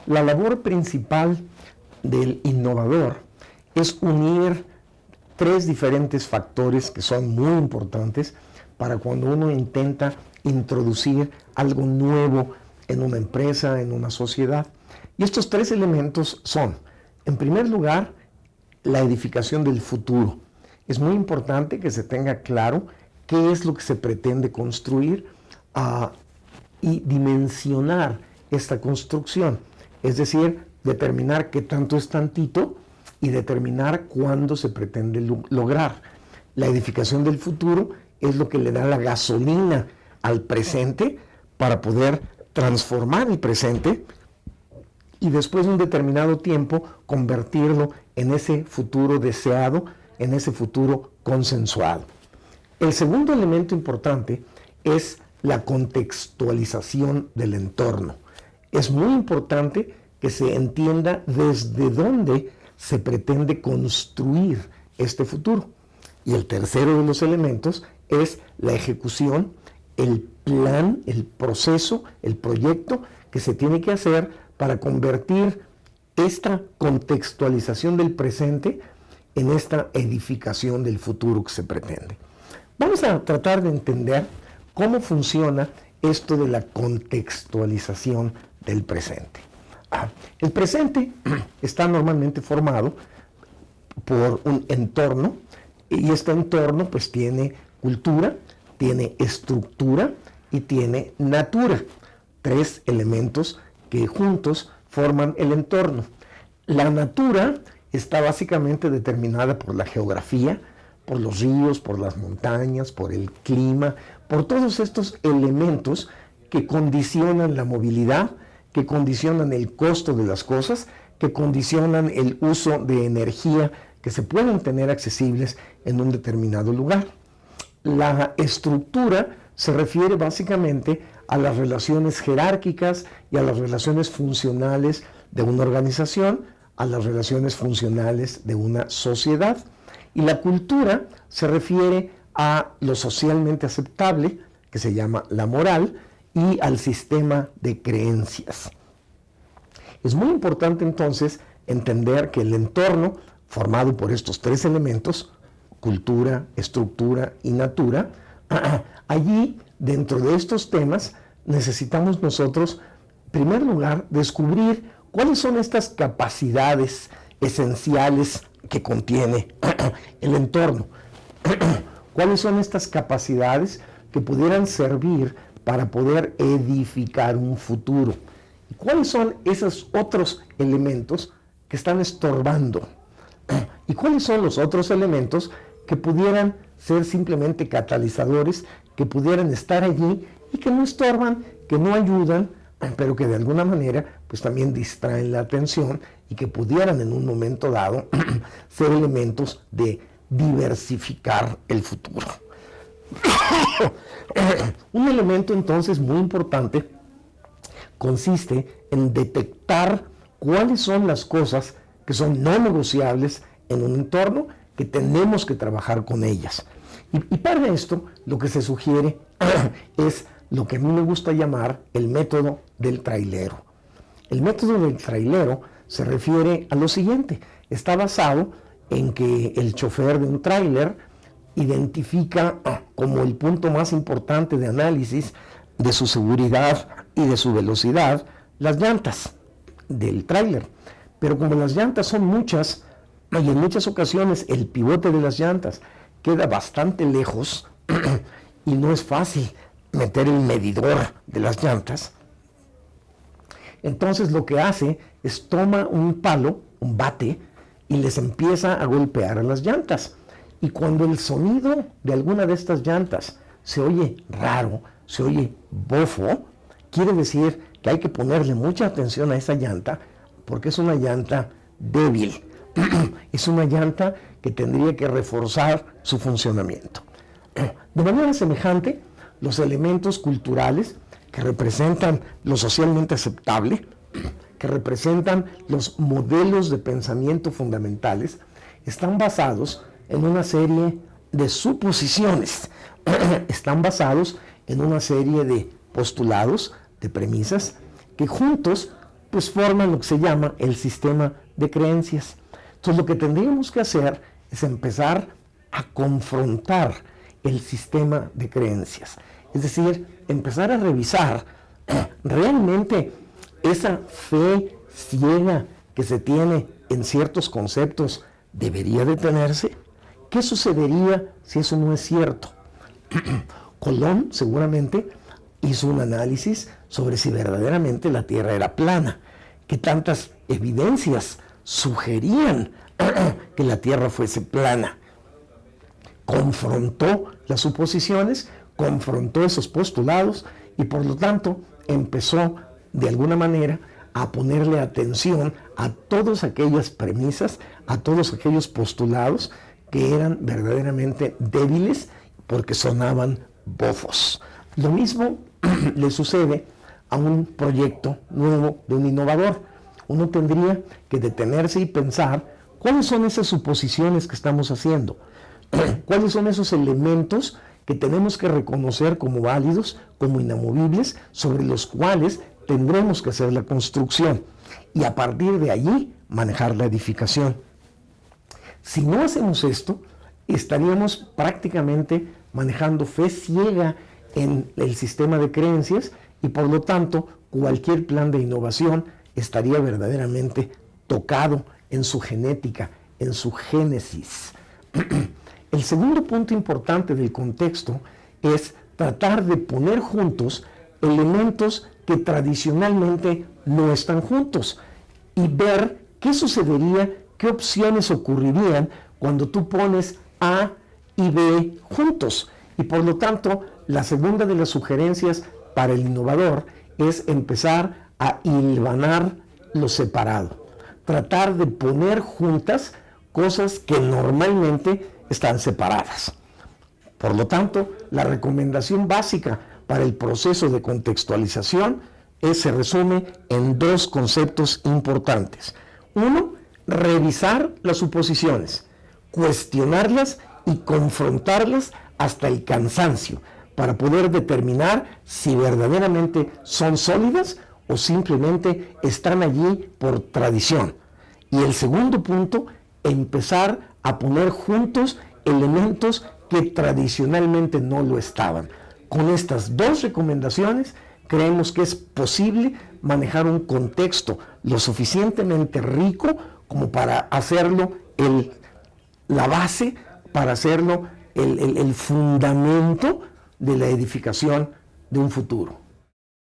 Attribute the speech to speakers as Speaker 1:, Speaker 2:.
Speaker 1: La labor principal del innovador es unir tres diferentes factores que son muy importantes para cuando uno intenta introducir algo nuevo en una empresa, en una sociedad. Y estos tres elementos son, en primer lugar, la edificación del futuro. Es muy importante que se tenga claro qué es lo que se pretende construir y dimensionar esta construcción. Es decir, determinar qué tanto es tantito y determinar cuándo se pretende lograr. La edificación del futuro es lo que le da la gasolina al presente para poder transformar el presente y después de un determinado tiempo convertirlo en ese futuro deseado, en ese futuro consensuado. El segundo elemento importante es la contextualización del entorno. Es muy importante que se entienda desde dónde se pretende construir este futuro. Y el tercero de los elementos es la ejecución, el plan, el proceso, el proyecto que se tiene que hacer para convertir esta contextualización del presente en esta edificación del futuro que se pretende. Vamos a tratar de entender cómo funciona esto de la contextualización del presente. El presente está normalmente formado por un entorno y este entorno pues tiene cultura, tiene estructura y tiene natura. Tres elementos que juntos forman el entorno. La natura está básicamente determinada por la geografía, por los ríos, por las montañas, por el clima, por todos estos elementos que condicionan la movilidad, que condicionan el costo de las cosas, que condicionan el uso de energía que se pueden tener accesibles en un determinado lugar. La estructura se refiere básicamente a las relaciones jerárquicas y a las relaciones funcionales de una organización, a las relaciones funcionales de una sociedad. Y la cultura se refiere a lo socialmente aceptable, que se llama la moral, y al sistema de creencias. Es muy importante entonces entender que el entorno formado por estos tres elementos, cultura, estructura y natura, allí dentro de estos temas necesitamos nosotros, en primer lugar, descubrir cuáles son estas capacidades esenciales que contiene el entorno. ¿Cuáles son estas capacidades que pudieran servir para poder edificar un futuro? ¿Y cuáles son esos otros elementos que están estorbando? ¿Y cuáles son los otros elementos que pudieran ser simplemente catalizadores, que pudieran estar allí y que no estorban, que no ayudan, pero que de alguna manera pues también distraen la atención y que pudieran en un momento dado ser elementos de diversificar el futuro? Un elemento entonces muy importante consiste en detectar cuáles son las cosas que son no negociables en un entorno, que tenemos que trabajar con ellas. Y para esto lo que se sugiere es lo que a mí me gusta llamar el método del trailero. El método del trailero se refiere a lo siguiente: está basado en que el chofer de un tráiler identifica como el punto más importante de análisis de su seguridad y de su velocidad las llantas del tráiler. Pero como las llantas son muchas, y en muchas ocasiones el pivote de las llantas queda bastante lejos y no es fácil meter el medidor de las llantas, entonces lo que hace es toma un palo, un bate, y les empieza a golpear a las llantas. Y cuando el sonido de alguna de estas llantas se oye raro, se oye bofo, quiere decir que hay que ponerle mucha atención a esa llanta, porque es una llanta débil. Es una llanta que tendría que reforzar su funcionamiento. De manera semejante, los elementos culturales que representan lo socialmente aceptable, que representan los modelos de pensamiento fundamentales, están basados en una serie de suposiciones, están basados en una serie de postulados, de premisas, que juntos pues forman lo que se llama el sistema de creencias. Entonces lo que tendríamos que hacer es empezar a confrontar el sistema de creencias. Es decir, empezar a revisar realmente esa fe ciega que se tiene en ciertos conceptos debería detenerse. ¿Qué sucedería si eso no es cierto? Colón seguramente hizo un análisis sobre si verdaderamente la Tierra era plana, que tantas evidencias sugerían que la Tierra fuese plana. Confrontó las suposiciones, confrontó esos postulados y por lo tanto empezó de alguna manera a ponerle atención a todas aquellas premisas, a todos aquellos postulados que eran verdaderamente débiles porque sonaban bofos. Lo mismo le sucede a un proyecto nuevo de un innovador. Uno tendría que detenerse y pensar cuáles son esas suposiciones que estamos haciendo, cuáles son esos elementos que tenemos que reconocer como válidos, como inamovibles, sobre los cuales tendremos que hacer la construcción y a partir de allí manejar la edificación. Si no hacemos esto, estaríamos prácticamente manejando fe ciega en el sistema de creencias y por lo tanto cualquier plan de innovación estaría verdaderamente tocado en su genética, en su génesis. El segundo punto importante del contexto es tratar de poner juntos elementos que tradicionalmente no están juntos y ver qué sucedería, qué opciones ocurrirían cuando tú pones A y B juntos. Y por lo tanto, la segunda de las sugerencias para el innovador es empezar a hilvanar lo separado. Tratar de poner juntas cosas que normalmente están separadas. Por lo tanto, la recomendación básica para el proceso de contextualización se resume en dos conceptos importantes. Uno, revisar las suposiciones, cuestionarlas y confrontarlas hasta el cansancio para poder determinar si verdaderamente son sólidas o simplemente están allí por tradición. Y el segundo punto, empezar a poner juntos elementos que tradicionalmente no lo estaban. Con estas dos recomendaciones, creemos que es posible manejar un contexto lo suficientemente rico como para hacerlo la base, para hacerlo el fundamento de la edificación de un futuro.